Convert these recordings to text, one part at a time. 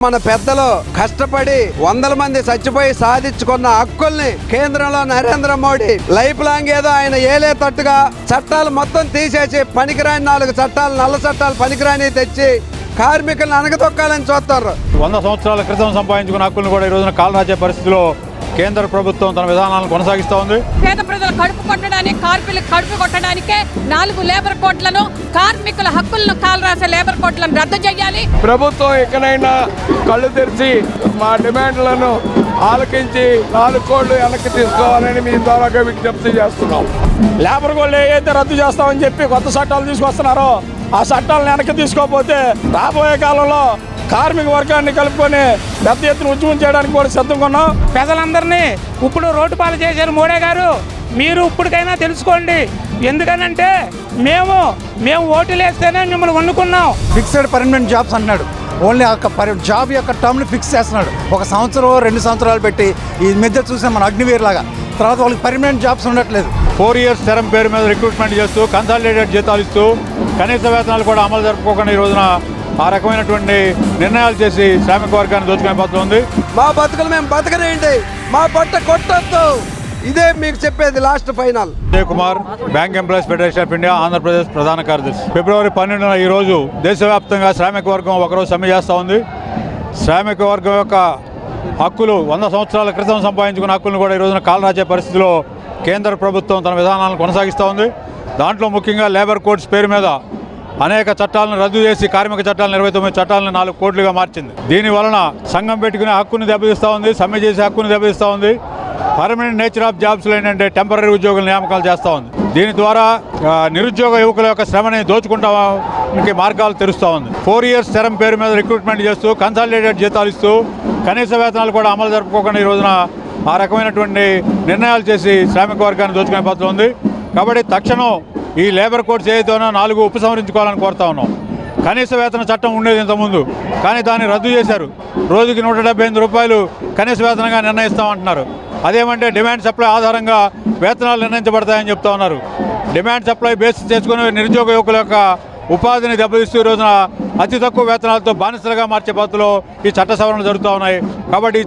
మన పెద్దలు కష్టపడి వందల మంది చచ్చిపోయి సాధించుకున్న హక్కుల్ని కేంద్రంలో నరేంద్ర మోడీ లైఫ్ లాంగ్ ఏదో ఆయన ఏలే తట్టుగా చట్టాలు మొత్తం తీసేసి పనికిరాని 4 చట్టాలు నల్ల చట్టాలు పనికిరాని తెచ్చి కార్మికులను అనగదొక్కాలని చూస్తారు. 100 సంవత్సరాల క్రితం సంపాదించుకున్న హక్కులను కూడా ఈ రోజున కాలరాచే పరిస్థితిలో కేంద్ర ప్రభుత్వం తన విధానాలను కొనసాగిస్తూ ఉంది. పేద ప్రజలు కడుపు కొట్టడానికి కార్మికులు కడుపు కొట్టడానికే 4 లేబర్ కోడ్లను కార్మికుల హక్కులను కాలరాసే లేబర్ కోడ్లను రద్దు చేయాలి. ప్రభుత్వం ఎక్కడైనా కళ్ళు తెరిచి మా డిమాండ్లను ఆలకించి 4 కోడ్లు వెనక్కి తీసుకోవాలని మీ ద్వారా విజ్ఞప్తి చేస్తున్నాం. లేబర్ కోడ్లు ఏదైతే రద్దు చేస్తామని చెప్పి కొత్త చట్టాలు తీసుకొస్తున్నారో ఆ చట్టాలను వెనక్కి తీసుకోకపోతే రాబోయే కాలంలో కార్మిక వర్గాన్ని కలుపుకొని పెద్ద ఎత్తున ఉద్యమం చేయడానికి కూడా సిద్ధంగా ఉన్నాం. ప్రజలందరినీ ఇప్పుడు రోడ్డు పాలు చేశారు మోడీ గారు. మీరు ఇప్పటికైనా తెలుసుకోండి. ఎందుకనంటే మేము ఓట్లు వేస్తేనే మిమ్మల్ని వండుకున్నాం. ఫిక్స్డ్ పర్మనెంట్ జాబ్స్ అంటున్నాడు. ఓన్లీ జాబ్ యొక్క టర్మ్ని ఫిక్స్ చేస్తున్నాడు. 1 సంవత్సరం 2 సంవత్సరాలు పెట్టి ఈ మధ్య చూసాం మన అగ్నివీర్ లాగా. తర్వాత వాళ్ళకి పర్మనెంట్ జాబ్స్ ఉండట్లేదు. 4 ఇయర్స్ టర్మ్ పేరు మీద రిక్రూట్మెంట్ చేస్తూ కన్సాలిడేటెడ్ జీతాలు ఇస్తూ కనీస వేతనాలు కూడా అమలు జరుపుకోకుండా ఈ రోజున ఆ రకమైనటువంటి నిర్ణయాలు చేసి శ్రామిక వర్గాన్ని దోచుకునే పద్ధతి ఉంది. మా బతుకులు మేము బతకనేయండి, మా బట్ట కొట్టొద్దు. ఇదే మీకు చెప్పేది last final. Vijay Kumar, bank employees federation of India, Andhra Pradesh ప్రధాన కార్యదర్శి. ఫిబ్రవరి 12న ఈరోజు దేశవ్యాప్తంగా శ్రామిక వర్గం ఒకరోజు సమ్మె చేస్తూ ఉంది. శ్రామిక వర్గం యొక్క హక్కులు 100 సంవత్సరాల క్రితం సంపాదించుకున్న హక్కులను కూడా ఈ రోజున కాలరాచే పరిస్థితిలో కేంద్ర ప్రభుత్వం తన విధానాలను కొనసాగిస్తూ ఉంది. దాంట్లో ముఖ్యంగా లేబర్ కోడ్స్ పేరు మీద అనేక చట్టాలను రద్దు చేసి కార్మిక చట్టాలను 29 చట్టాలను 4 కోట్లుగా మార్చింది. దీని వలన సంఘం పెట్టుకునే హక్కుని దెబ్బతీస్తూ ఉంది, సమ్మె చేసే హక్కుని దెబ్బతీస్తూ ఉంది. పర్మనెంట్ నేచర్ ఆఫ్ జాబ్స్లో ఏంటంటే టెంపరీ ఉద్యోగుల నియామకాలు చేస్తూ ఉంది. దీని ద్వారా నిరుద్యోగ యువకుల యొక్క శ్రమని దోచుకుంటానికి మార్గాలు తెరుస్తూ ఉంది. 4 ఇయర్స్ టర్మ్ పేరు మీద రిక్రూట్మెంట్ చేస్తూ కన్సాలిడేటెడ్ జీతాలు ఇస్తూ కనీస వేతనాలు కూడా అమలు జరుపుకోకుండా ఈ రోజున ఆ రకమైనటువంటి నిర్ణయాలు చేసి శ్రామిక వర్గాన్ని దోచుకునే పద్ధతి ఉంది. కాబట్టి తక్షణం ఈ లేబర్ కోడ్స్ ఏదైతేనో 4 ఉపసంహరించుకోవాలని కోరుతా ఉన్నాం. కనీస వేతన చట్టం ఉండేది ఇంతకుముందు, కానీ దాన్ని రద్దు చేశారు. రోజుకి 178 రూపాయలు కనీస వేతనంగా నిర్ణయిస్తామంటున్నారు. అదేమంటే డిమాండ్ సప్లై ఆధారంగా వేతనాలు నిర్ణయించబడతాయని చెప్తా ఉన్నారు. డిమాండ్ సప్లై బేస్ చేసుకుని నిరుద్యోగ యువకుల యొక్క ఉపాధిని దెబ్బతీస్తూ ఈ రోజున అతి తక్కువ వేతనాలతో బానిసలుగా మార్చే పద్ధతిలో ఈ చట్ట సవరణలు జరుగుతూ ఉన్నాయి. కాబట్టి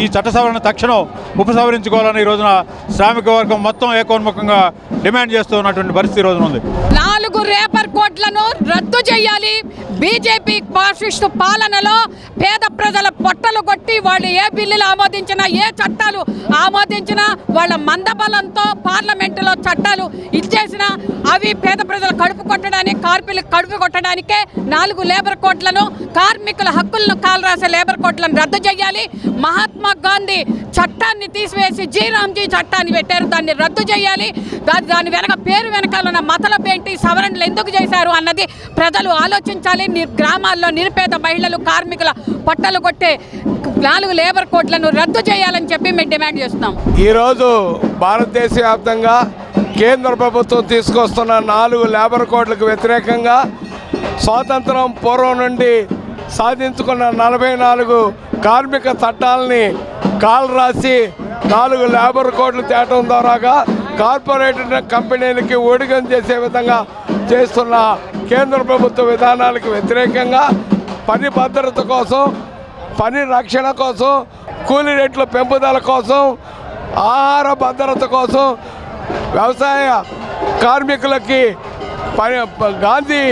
ఈ చట్ట సవరణ తక్షణం ఉపసంహరించుకోవాలని ఈ రోజున శ్రామిక వర్గం మొత్తం ఏకోన్ముఖంగా డిమాండ్ చేస్తూ ఉన్నటువంటి పరిస్థితి ఈ రోజున ఉంది. 4 లేబర్ కోడ్లను రద్దు చేయాలి. బీజేపీ ఫాసిస్టు పాలనలో పేద ప్రజల పొట్టలు కొట్టి వాళ్ళు ఏ బిల్లులు ఆమోదించినా, ఏ చట్టాలు ఆమోదించినా, వాళ్ళ మందబలంతో పార్లమెంటులో చట్టాలు ఇచ్చేసినా అవి పేద ప్రజల కడుపు కొట్టడానికి, కార్మికులకు కడుపు కొట్టడానికే 4 లేబర్ కోడ్లను కార్మికుల హక్కులను కాలరాసే లేబర్ కోడ్లను రద్దు చేయాలి. మహాత్మా గాంధీ చట్టాన్ని తీసివేసి జీరామ్జీ చట్టాన్ని పెట్టారు, దాన్ని రద్దు చేయాలి. దాని వెనక పేరు వెనకాల ఉన్న మతలబ్ ఏంటి, సవరణలు ఎందుకు చేశారు అన్నది ప్రజలు ఆలోచించాలి. గ్రామాల్లో నిరుపేద మహిళలు కార్మికుల పట్టలు కొట్టే 4 లేబర్ కోడ్లను రద్దు చేయాలని చెప్పి మేము డిమాండ్ చేస్తున్నాం. ఈరోజు భారతదేశ వ్యాప్తంగా కేంద్ర ప్రభుత్వం తీసుకొస్తున్న 4 లేబర్ కోడ్లకు వ్యతిరేకంగా స్వాతంత్రం పూర్వం నుండి సాధించుకున్న 44 కార్మిక చట్టాలని కాలరాసి 4 లేబర్ కోడ్లు తేవడం ద్వారాగా కార్పొరేట్ కంపెనీలకి ఊడిగం చేసే విధంగా చేస్తున్న కేంద్ర ప్రభుత్వ విధానాలకు వ్యతిరేకంగా పని భద్రత కోసం, పని రక్షణ కోసం, కూలీ రేట్ల పెంపుదల కోసం, ఆహార భద్రత కోసం, వ్యవసాయ కార్మికులకి గాంధీ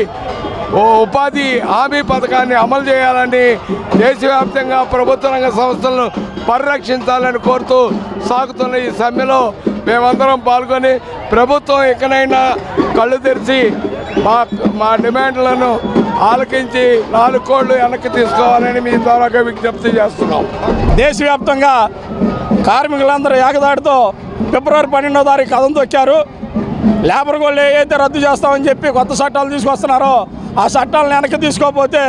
ఉపాధి హామీ పథకాన్ని అమలు చేయాలని దేశవ్యాప్తంగా ప్రభుత్వ రంగ సంస్థలను పరిరక్షించాలని కోరుతూ సాగుతున్న ఈ సమ్మెలో మేమందరం పాల్గొని ప్రభుత్వం ఎక్కడైనా కళ్ళు తెరిచి మా డిమాండ్లను ఆలకించి 4 కోడ్లు వెనక్కి తీసుకోవాలని మీ ద్వారా విజ్ఞప్తి చేస్తున్నాం. దేశవ్యాప్తంగా కార్మికులందరూ ఏకదాటితో ఫిబ్రవరి 12వ తారీఖు కథం తొక్కారు. లేబర్ కోడ్లు ఏదైతే రద్దు చేస్తామని చెప్పి కొత్త చట్టాలు తీసుకొస్తున్నారో ఆ చట్టాలను వెనక్కి తీసుకోకపోతే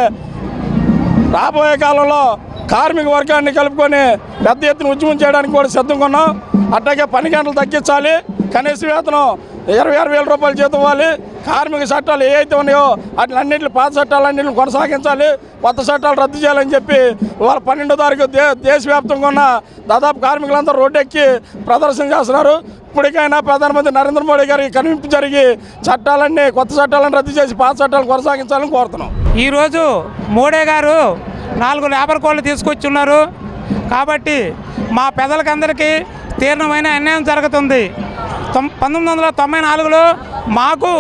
రాబోయే కాలంలో కార్మిక వర్గాన్ని కలుపుకొని పెద్ద ఎత్తున ఉద్యమం చేయడానికి కూడా సిద్ధంగా ఉన్నాం. అట్లాగే పని గంటలు తగ్గించాలి, కనీస వేతనం 26,000 రూపాయలు జీతం ఇవ్వాలి. కార్మిక చట్టాలు ఏవైతే ఉన్నాయో వాటిలన్నింటినీ పాత చట్టాలన్నింటిని కొనసాగించాలి, కొత్త చట్టాలు రద్దు చేయాలని చెప్పి ఇవాళ 12వ తారీఖు దేశవ్యాప్తంగా ఉన్న దాదాపు కార్మికులందరూ రోడ్డెక్కి ప్రదర్శన చేస్తున్నారు. ఇప్పటికైనా ప్రధానమంత్రి నరేంద్ర మోడీ గారి కనువింపు జరిగి చట్టాలన్నీ కొత్త చట్టాలను రద్దు చేసి పాత చట్టాలను కొనసాగించాలని కోరుతున్నాం. ఈరోజు మోడీ గారు 4 లేబర్ కోడ్లు తీసుకొచ్చున్నారు. కాబట్టి మా పెద్దలకందరికీ తీవ్రమైన అన్యాయం జరుగుతుంది. 1994లో మాకు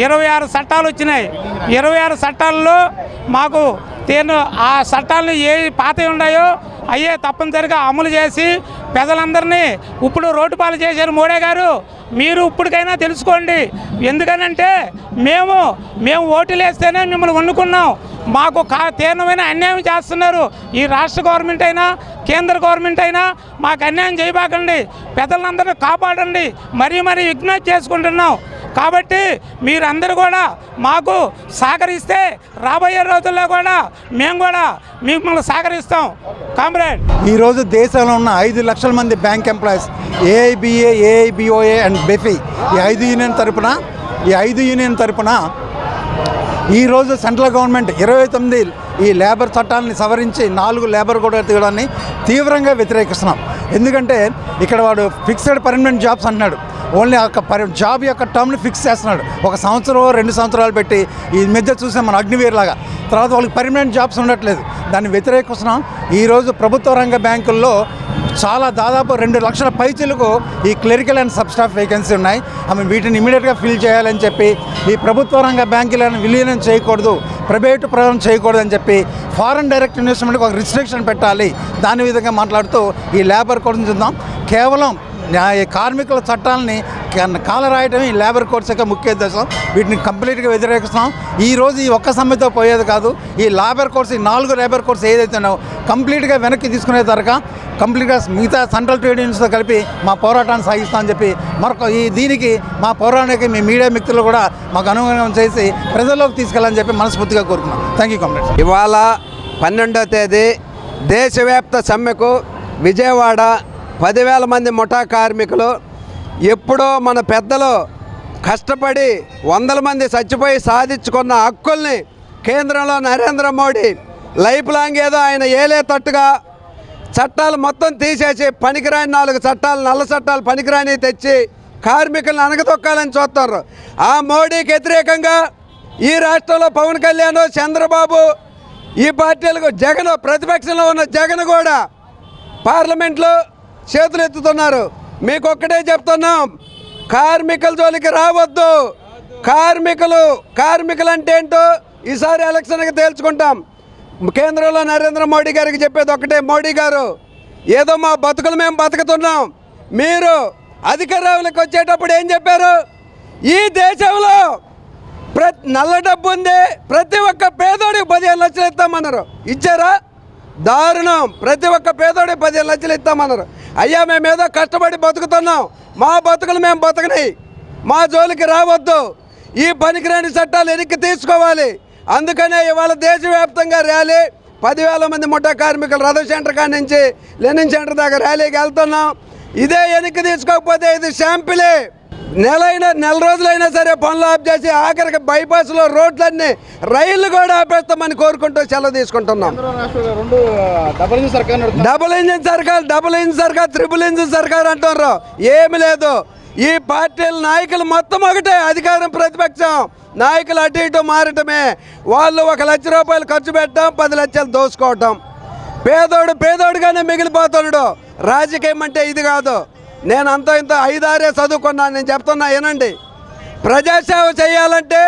26 చట్టాలు వచ్చినాయి. 26 చట్టాలలో మాకు ఆ చట్టాలను ఏ పాతవి ఉన్నాయో అయ్యే తప్పనిసరిగా అమలు చేసి ప్రజలందరినీ ఇప్పుడు రోడ్డు పాలు చేశారు మోడీ గారు. మీరు ఇప్పటికైనా తెలుసుకోండి. ఎందుకనంటే మేము ఓట్లు వేస్తేనే మిమ్మల్ని వండుకున్నాం. మాకు తీవ్రమైన అన్యాయం చేస్తున్నారు. ఈ రాష్ట్ర గవర్నమెంట్ అయినా కేంద్ర గవర్నమెంట్ అయినా మాకు అన్యాయం చేయబాకండి. ప్రజలందరినీ కాపాడండి. మరీ విజ్ఞప్తి చేసుకుంటున్నాం. కాబట్టి మీరందరూ కూడా మాకు సహకరిస్తే రాబోయే రోజుల్లో కూడా మేము కూడా మిమ్మల్ని సహకరిస్తాం. కామ్రేడ్, ఈరోజు దేశంలో ఉన్న 5 లక్షల మంది బ్యాంక్ ఎంప్లాయీస్ ఏఐబిఏ, ఏఐబిఓఏ అండ్ బెఫీ ఈ 5 యూనియన్ తరపున ఈరోజు సెంట్రల్ గవర్నమెంట్ 29 ఈ లేబర్ చట్టాలని సవరించి 4 లేబర్ కోడ్ తీయడాన్ని తీవ్రంగా వ్యతిరేకిస్తున్నాం. ఎందుకంటే ఇక్కడ వాడు ఫిక్స్డ్ పర్మనెంట్ జాబ్స్ అంటున్నాడు. ఓన్లీ జాబ్ యొక్క టర్మ్ని ఫిక్స్ చేస్తున్నాడు. 1 సంవత్సరం 2 సంవత్సరాలు పెట్టి ఈ మధ్య చూసాం మన అగ్నివీర్ లాగా. తర్వాత వాళ్ళకి పర్మనెంట్ జాబ్స్ ఉండట్లేదు. దాన్ని వ్యతిరేకిస్తున్నాం. ఈరోజు ప్రభుత్వ రంగ బ్యాంకుల్లో దాదాపు 2 లక్షల పైచీలకు ఈ clerical and sub staff vacancy ఉన్నాయి. వీటిని ఇమీడియట్గా ఫిల్ చేయాలని చెప్పి, ఈ ప్రభుత్వ రంగ బ్యాంకులను విలీనం చేయకూడదు, ప్రైవేటు ప్రయోజనం చేయకూడదు అని చెప్పి ఫారెన్ డైరెక్ట్ ఇన్వెస్ట్మెంట్కి ఒక రిస్ట్రిక్షన్ పెట్టాలి. దాని విధంగా మాట్లాడుతూ ఈ లేబర్ కోడ్ని చూద్దాం. కేవలం కార్మికుల చట్టాలని కాలరాయటం ఈ లేబర్ కోడ్స్ యొక్క ముఖ్య ఉద్దేశం. వీటిని కంప్లీట్గా వ్యతిరేకిస్తాం. ఈరోజు ఈ ఒక్క సమ్మెతో పోయేది కాదు. ఈ లేబర్ కోడ్స్, ఈ 4 లేబర్ కోడ్స్ ఏదైతే ఉన్నాయో కంప్లీట్గా వెనక్కి తీసుకునే తరగా కంప్లీట్గా మిగతా సెంట్రల్ ట్రేడ్ యూనియన్స్తో కలిపి మా పోరాటాన్ని సాగిస్తామని చెప్పి దీనికి మా పోరాటానికి మీ మీడియా మిత్రులు కూడా మాకు అనుగుణంగా చేసి ప్రజల్లోకి తీసుకెళ్ళాలని చెప్పి మనస్ఫూర్తిగా కోరుకున్నాం. Thank you comrades. ఇవాళ 12వ తేదీ దేశవ్యాప్త సమ్మెకు విజయవాడ 10,000 మంది ముఠా కార్మికులు, ఎప్పుడో మన పెద్దలు కష్టపడి 100 మంది చచ్చిపోయి సాధించుకున్న హక్కుల్ని కేంద్రంలో నరేంద్ర మోడీ లైఫ్ లాంగ్ ఏదో ఆయన ఏలేతట్టుగా చట్టాలు మొత్తం తీసేసి పనికిరాని 4 చట్టాలు, నల్ల చట్టాలు పనికిరాని తెచ్చి కార్మికులను అనగతొక్కాలని చూస్తారు. ఆ మోడీకి వ్యతిరేకంగా ఈ రాష్ట్రంలో పవన్ కళ్యాణ్, చంద్రబాబు, ఈ పార్టీలకు జగన్, ప్రతిపక్షంలో ఉన్న జగన్ కూడా పార్లమెంట్లో చేతులు ఎత్తుతున్నారు. మీకు ఒక్కటే చెప్తున్నాం, కార్మికుల జోలికి రావద్దు. కార్మికులు అంటే ఏంటో ఈసారి ఎలక్షన్కి తేల్చుకుంటాం. కేంద్రంలో నరేంద్ర మోడీ గారికి చెప్పేది ఒకటే, మోడీ గారు ఏదో మా బతుకులు మేము బతుకుతున్నాం, మీరు అధికారంలోకి వచ్చేటప్పుడు ఏం చెప్పారు? ఈ దేశంలో నల్ల డబ్బు ఉంది, ప్రతి ఒక్క పేదోడికి 15 లక్షలు ఇస్తామన్నారు. ఇచ్చారా? దారుణం. ప్రతి ఒక్క పేదోడికి 15 లక్షలు ఇస్తామన్నారు. అయ్యా, మేమేదో కష్టపడి బతుకుతున్నాం, మా బతుకులు మేము బతకని, మా జోలికి రావద్దు. ఈ పనికిరాని చట్టాలు వెనక్కి తీసుకోవాలి. అందుకనే ఇవాళ దేశవ్యాప్తంగా ర్యాలీ, 10,000 మంది ముఠా కార్మికులు రథ సెంటర్ కాడి నుంచి లెనిన్ సెంటర్ దాకా ర్యాలీకి వెళ్తున్నాం. ఇదే వెనక్కి తీసుకోకపోతే ఇది శాంపిలే. నెల రోజులైనా సరే పనులు ఆఫ్ చేసి ఆఖరికి బైపాస్లో రోడ్లన్నీ, రైళ్లు కూడా ఆపేస్తామని కోరుకుంటూ సెలవు తీసుకుంటున్నాం. డబుల్ ఇంజిన్ సర్కార్, ట్రిపుల్ ఇంజిన్ సర్కార్ అంటున్నారు. ఏమి లేదు. ఈ పార్టీల నాయకులు మొత్తం ఒకటే, అధికారం ప్రతిపక్షం. నాయకులు అటు ఇటు మారటమే. వాళ్ళు 1 లక్ష రూపాయలు ఖర్చు పెట్టడం, 10 లక్షలు దోసుకోవటం. పేదోడుగానే మిగిలిపోతున్నాడు. రాజకీయం అంటే ఇది కాదు. నేను అంత ఇంత 5-6 చదువుకున్నాను. నేను చెప్తున్నా ఏనండి, ప్రజాసేవ చేయాలంటే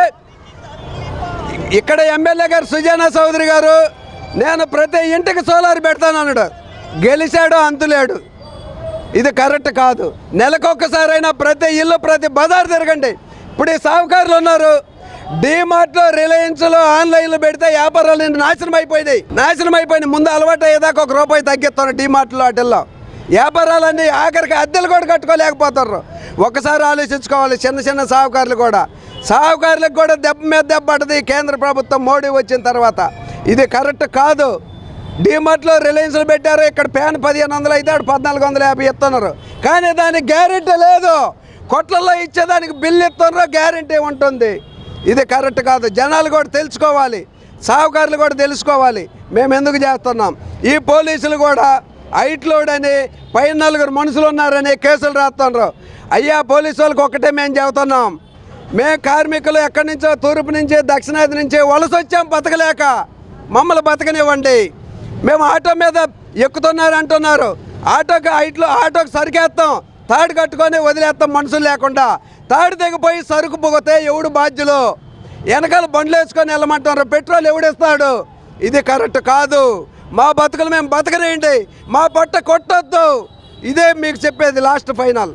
ఇక్కడ ఎమ్మెల్యే గారు సుజనా చౌదరి గారు, నేను ప్రతి ఇంటికి సోలార్ పెడతాను అన్నాడు. గెలిచాడు, అంతులేడు. ఇది కరెక్ట్ కాదు. నెలకొక్కసారైనా ప్రతి ఇల్లు, ప్రతి బజార్ తిరగండి. ఇప్పుడు ఈ సాహుకారులు ఉన్నారు, డీమార్ట్లో, రిలయన్స్లో, ఆన్లైన్లో పెడితే వ్యాపారాలు నాశనం అయిపోయినాయి. ముందు అలవాటు అయ్యేదాకా 1 రూపాయి తగ్గిస్తాను డీమార్ట్లో, వాటిల్లో వ్యాపారాలన్నీ ఆఖరికి అద్దెలు కూడా కట్టుకోలేకపోతారు. ఒక్కసారి ఆలోచించుకోవాలి. చిన్న సాహుకారులకు కూడా దెబ్బ మీద దెబ్బ పడుతుంది కేంద్ర ప్రభుత్వం మోడీ వచ్చిన తర్వాత. ఇది కరెక్ట్ కాదు. డీమార్ట్లో, రిలయన్స్లో పెట్టారు, ఇక్కడ ప్యాన్ 1500 అయితే 1450 ఇస్తున్నారు. కానీ దానికి గ్యారెంటీ లేదు. కొట్లలో ఇచ్చేదానికి బిల్లు ఇస్తున్నారు, గ్యారెంటీ ఉంటుంది. ఇది కరెక్ట్ కాదు. జనాలు కూడా తెలుసుకోవాలి, సాహుకారులు కూడా తెలుసుకోవాలి మేము ఎందుకు చేస్తున్నాం. ఈ పోలీసులు కూడా హైట్లోడ్ అని, పైన 4 మనుషులు ఉన్నారని కేసులు రాస్తున్నారు. అయ్యా, పోలీసు వాళ్ళకి ఒకటే మేము చెబుతున్నాం, మేము కార్మికులు ఎక్కడి నుంచో, తూర్పు నుంచి, దక్షిణాది నుంచి వలస వచ్చాం బతకలేక, మమ్మల్ని బతకనివ్వండి. మేము ఆటో మీద ఎక్కుతున్నారు అంటున్నారు. ఆటోకి సరికేస్తాం, తాడు కట్టుకొని వదిలేస్తాం మనుషులు లేకుండా. తాడు దిగిపోయి సరుకు పోతే ఎవడు బాధ్యులు? వెనకాల బండ్లు వేసుకొని వెళ్ళమంటారు, పెట్రోల్ ఎవడిస్తాడు? ఇది కరెక్ట్ కాదు. మా బతుకులు మేము బతకనేయండి, మా పొట్ట కొట్టొద్దు. ఇదే మీకు చెప్పేది లాస్ట్ ఫైనల్.